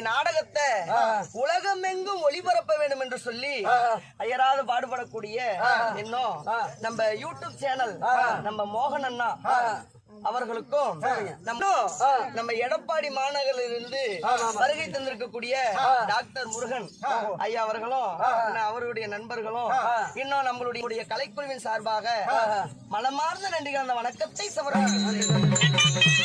நாடகத்தை உலகமெங்கும் ஒளிபரப்ப வேண்டும் என்று சொல்லி அயராது பாடுபடக்கூடிய இன்னும் நம்ம யூடியூப் சேனல் நம்ம மோகன் அண்ணா அவர்களுக்கும் நம்ம எடப்பாடி மாநகரிலிருந்து வருகை தந்திருக்கக்கூடிய டாக்டர் முருகன் ஐயா அவர்களும் அவருடைய நண்பர்களும் இன்னும் நம்மளுடைய கலைக்குழுவின் சார்பாக மனமார்ந்த நன்றிகள் அந்த வணக்கத்தை சமர்ப்பிக்கிறேன்.